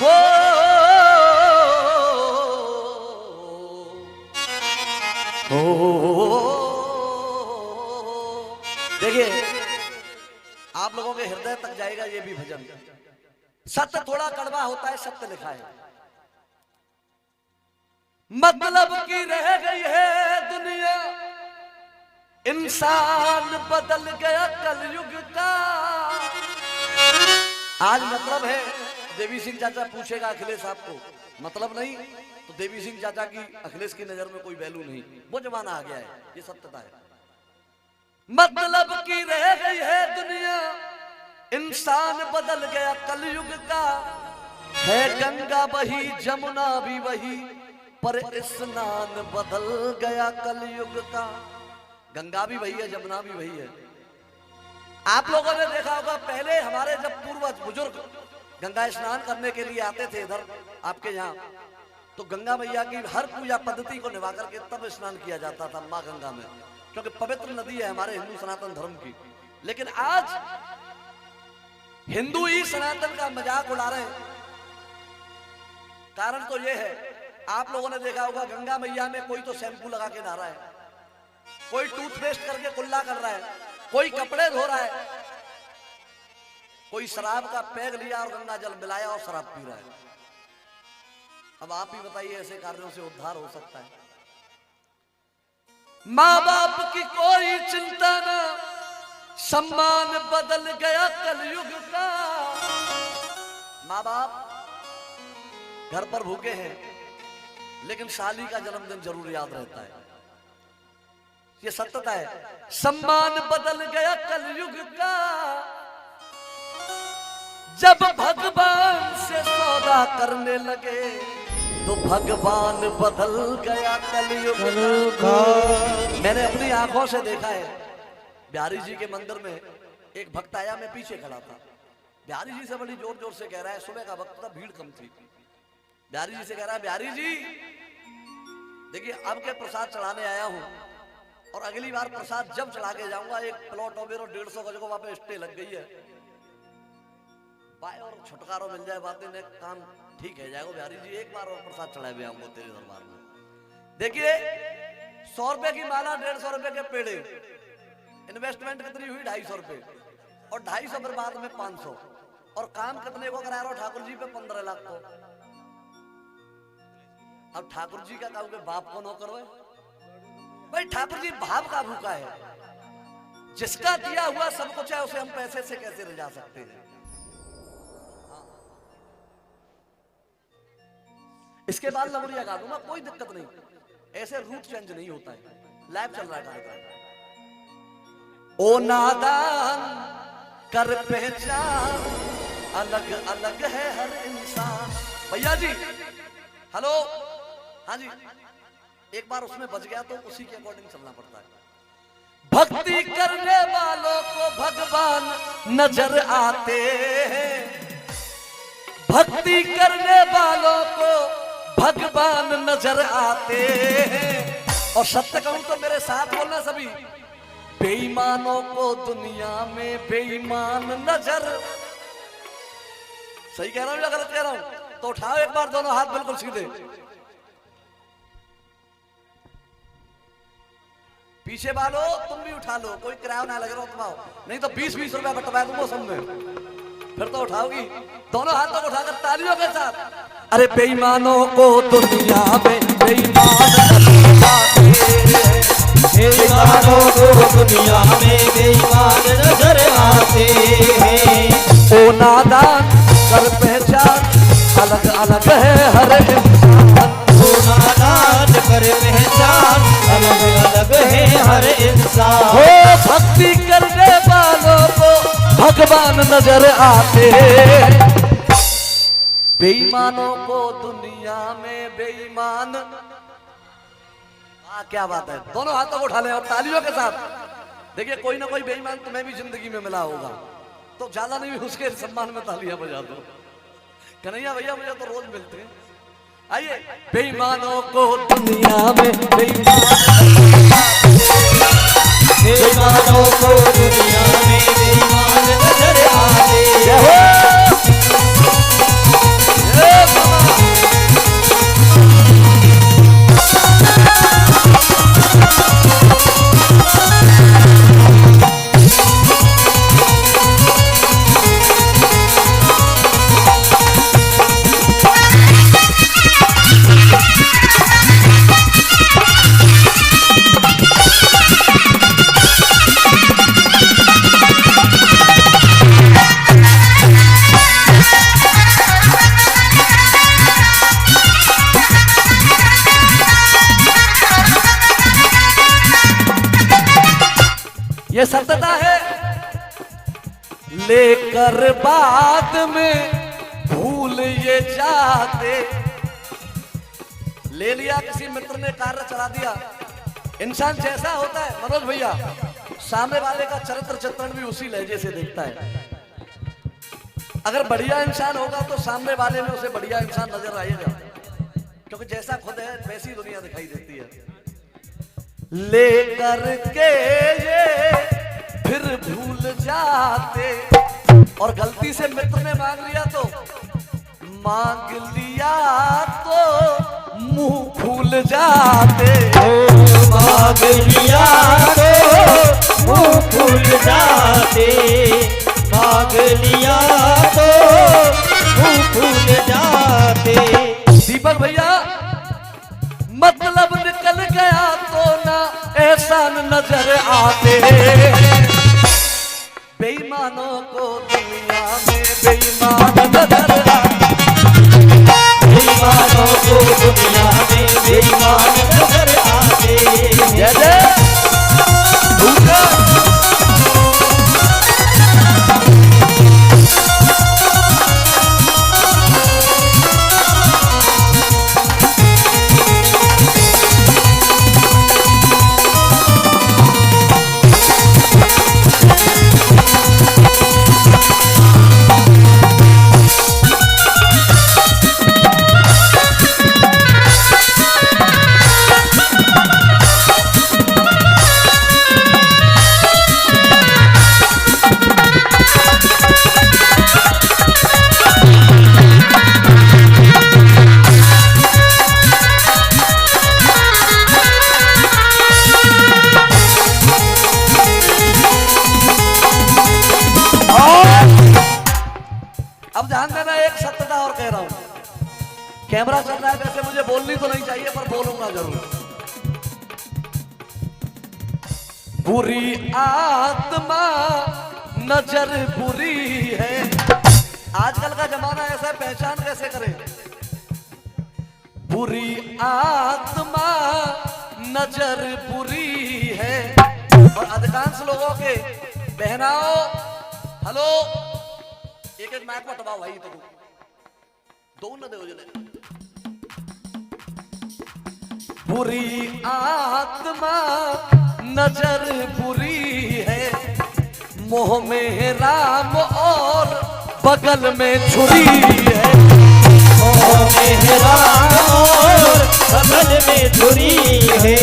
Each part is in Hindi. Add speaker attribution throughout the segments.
Speaker 1: हो देखिए आप लोगों के हृदय तक जाएगा ये भी भजन। सत्य थोड़ा कड़वा होता है, सत्य लिखा है। मतलब की रह गई है दुनिया, इंसान बदल गया कलयुग का। आज मतलब है, देवी सिंह चाचा पूछेगा अखिलेश साहब को, मतलब नहीं तो देवी सिंह चाचा की अखिलेश की नजर में कोई वैल्यू नहीं, वो जमाना आ गया है, ये सत्यता है। मतलब की रह गई है दुनिया, इंसान बदल गया कलयुग का। है गंगा वही, जमुना भी वही, पर स्नान बदल गया कलयुग का। गंगा भी वही है, जमुना भी वही है। आप लोगों ने देखा होगा पहले हमारे जब पूर्वज बुजुर्ग गंगा स्नान करने के लिए आते थे इधर आपके यहाँ, तो गंगा मैया की हर पूजा पद्धति को निभा करके तब स्नान किया जाता था माँ गंगा में, क्योंकि पवित्र नदी है हमारे हिंदू सनातन धर्म की। लेकिन आज हिंदू ही सनातन का मजाक उड़ा रहे हैं। कारण तो यह है, आप लोगों ने देखा होगा गंगा मैया में कोई तो शैम्पू लगा के नहा रहा है, कोई टूथपेस्ट करके कुल्ला कर रहा है, कोई कपड़े धो रहा है, कोई शराब का पैग लिया और गंगा जल मिलाया और शराब पी रहा है। अब आप ही बताइए ऐसे कार्यों से उद्धार हो सकता है? माँ बाप की कोई चिंता ना, सम्मान बदल गया कलयुग का। माँ बाप घर पर भूखे हैं, लेकिन साली का जन्मदिन जरूर याद रहता है, ये सत्यता है। सम्मान बदल गया कलयुग का, जब भगवान से सौदा करने लगे तो भगवान बदल गया कलयुग का। मैंने अपनी आंखों से देखा है, बिहारी जी के मंदिर में एक भक्त आया, मैं पीछे खड़ा था। बिहारी जी से बड़ी जोर जोर से कह रहा है, सुबह का वक्त था, भीड़ कम थी। बिहारी जी से कह रहा है, बिहारी जी देखिए अब के प्रसाद चढ़ाने आया हूं, और अगली बार प्रसाद जब चढ़ा के जाऊंगा, एक प्लॉट और 150 गज को वहां पे स्टे लग गई है, पाए और छुटकारा मिल जाए, बातें ने काम ठीक है जाएगा। बिहारी जी एक बार और प्रसाद चढ़ाए हुए हमको तेरे दरबार में। देखिए 100 रुपए की माला, 150 रुपए के पेड़े, इन्वेस्टमेंट कितनी हुई 250 रुपए, और 250 पर बाद में 500, और काम कितने को करा रहा हूं ठाकुर जी पे 15 लाख को। अब ठाकुर जी का कहोगे बाप को नौकर है भाई, ठाकुर जी भाव का भूखा है। जिसका दिया हुआ सब कुछ है, उसे हम पैसे से कैसे ले जा सकते हैं? इसके बाद लवरिया गा दूंगा, कोई दिक्कत नहीं, ऐसे रूट चेंज नहीं होता है। लाइव चल रहा है कार्यक्रम। ओ नादान कर पहचान, अलग अलग है हर इंसान। भैया जी हेलो, हाँ जी, एक बार उसमें बच गया तो उसी के अकॉर्डिंग चलना पड़ता है। भक्ति करने वालों को भगवान नजर आते हैं, भक्ति करने वालों को भगवान नजर आते हैं। और सत्य कहूं तो मेरे साथ बोलना सभी, बेईमानों को दुनिया में बेईमान नजर। सही कह रहा हूं या गलत कह रहा हूं? तो उठाओ एक बार दोनों हाथ बिल्कुल सीधे, पीछे वालो तुम भी उठा लो, कोई किराया ना लग रहा उठवाओ, नहीं तो 20-20 रुपया बटवा दूंगा सब में, फिर तो उठाओगी। दोनों हाथों को उठाकर तालियों के साथ। अरे बेईमानों को दुनिया में बेईमान
Speaker 2: बेईमानों को दुनिया में बेईमान नजर आते हैं।
Speaker 1: ओ नादान कर पहचान, अलग अलग है हर इंसान।
Speaker 2: ओ नादान कर पहचान, अलग अलग है हर इंसान।
Speaker 1: हो भक्ति करने वालों को भगवान नजर आते हैं, बेईमानों को दुनिया में बेईमान। क्या बात है, दोनों हाथों को उठा लें और तालियों के साथ। देखिए कोई ना कोई बेईमान तुम्हें भी जिंदगी में मिला होगा, तो ज्यादा नहीं उसके सम्मान में तालियां बजा दो। कन्हैया भैया मुझे तो रोज मिलते हैं। आइए, बेईमानों को दुनिया में
Speaker 2: बेईमानों को दुनिया में बेईमान नजर आते हैं।
Speaker 1: ये सत्यता है। लेकर बाद में भूल ये जाते, ले लिया किसी मित्र ने, कार्य चला दिया। इंसान जैसा होता है मनोज भैया, सामने वाले का चरित्र चित्रण भी उसी लहजे से देखता है। अगर बढ़िया इंसान होगा तो सामने वाले में उसे बढ़िया इंसान नजर आएगा, क्योंकि जैसा खुद है वैसी दुनिया दिखाई देती है। लेकर के ये फिर भूल जाते, और गलती से मित्र ने मांग लिया तो मुंह फूल जाते।
Speaker 2: मांग लिया तो मुंह फूल जाते, मांग लिया तो मुंह फूल जाते।
Speaker 1: दीपक भैया, मतलब निकल गया तो ना एहसान नजर आते। बेईमानों को दुनिया में बेईमान नजर आते,
Speaker 2: बेईमानों को दुनिया में बेईमान नजर आते।
Speaker 1: जय जय कैमरा चल रहा है, वैसे मुझे बोलनी तो नहीं चाहिए पर बोलूंगा जरूर। बुरी आत्मा नजर बुरी है। आजकल का जमाना ऐसा है, पहचान कैसे करें। बुरी आत्मा नजर बुरी है, और अधिकांश लोगों के बहनाओ, हेलो एक एक माइक में दबाओ भाई, तो दो न दे जले। बुरी आत्मा नजर बुरी है, मोह में राम और बगल में छुरी है।
Speaker 2: मोह में राम और बगल में छुरी है,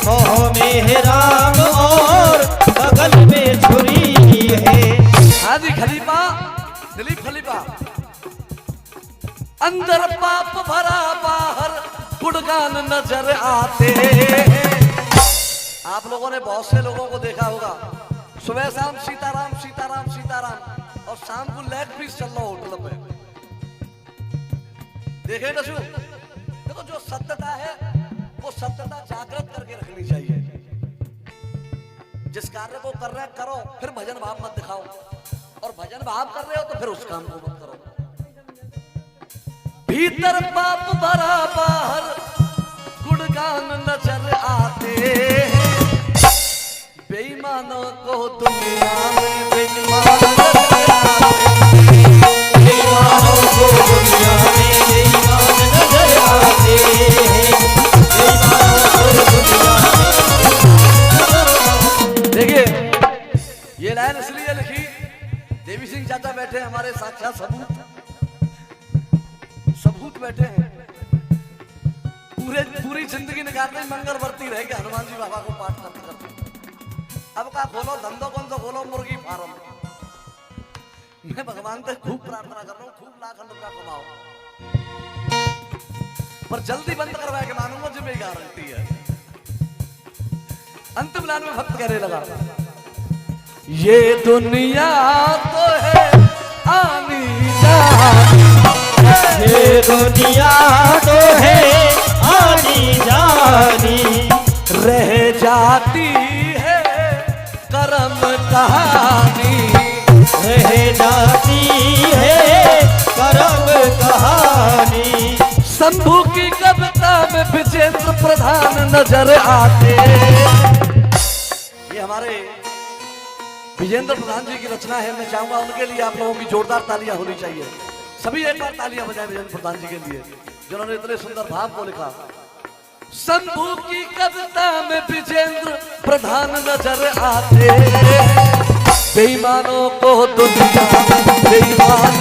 Speaker 2: मोह में राम और बगल में छुरी है।
Speaker 1: हाजी खलीफा, दिलीप खलीफा, अंदर पाप भरा बाहर गुणगान नजर आते। आप लोगों ने बहुत से लोगों को देखा होगा, सुबह शाम सीताराम सीताराम सीताराम, और शाम को लेग पीस चल रहा होटल में। देखे नशु, देखो जो सत्यता है वो सत्यता जागृत करके रखनी चाहिए। जिस कार्य को कर रहे हैं करो, फिर भजन भाव मत दिखाओ, और भजन भाव कर रहे हो तो फिर उस काम को मत करो। भीतर पाप भरा बाहर गुणगान नजर आते। बेईमानों को दुनिया में बेईमान नजर आते।
Speaker 2: बेईमानों को दुनिया में बेईमान नजर आते। बेईमानों को दुनिया में।
Speaker 1: देखिए ये लाइन इसलिए लिखी, देवी सिंह चाचा बैठे हमारे साक्षात सबूत बैठे हैं। पूरी जिंदगी निकालते मंगल बरती रह गए, हनुमान जी बाबा को पाठ करते करते। अब का खोलो धंधो, कौन सा खोलो, मुर्गी फार्म। मैं भगवान से खूब प्रार्थना कर रहा हूँ, खूब लाख रुपया कमाओ, पर जल्दी बंद करवाए के मानूंगा जो मेरी गारंटी है। अंतिम लाइन में भक्त कहने लगा, ये दुनिया तो है आनी जानी,
Speaker 2: ये दुनिया तो है आनी जानी,
Speaker 1: रह जाती है कर्म कहानी,
Speaker 2: रह जाती है कर्म कहानी।
Speaker 1: शंभू की कविता में विजेंद्र प्रधान नजर आते। ये हमारे विजेंद्र प्रधान जी की रचना है। मैं चाहूंगा उनके लिए आप लोगों की जोरदार तालियां होनी चाहिए। सभी एक बार तालियां बजाएं विजेंद्र प्रधान जी के लिए, जिन्होंने इतने सुंदर भाव को लिखा। शंभू की कविता में विजेंद्र प्रधान नजर आते, बेईमानों को दुनिया में बेईमान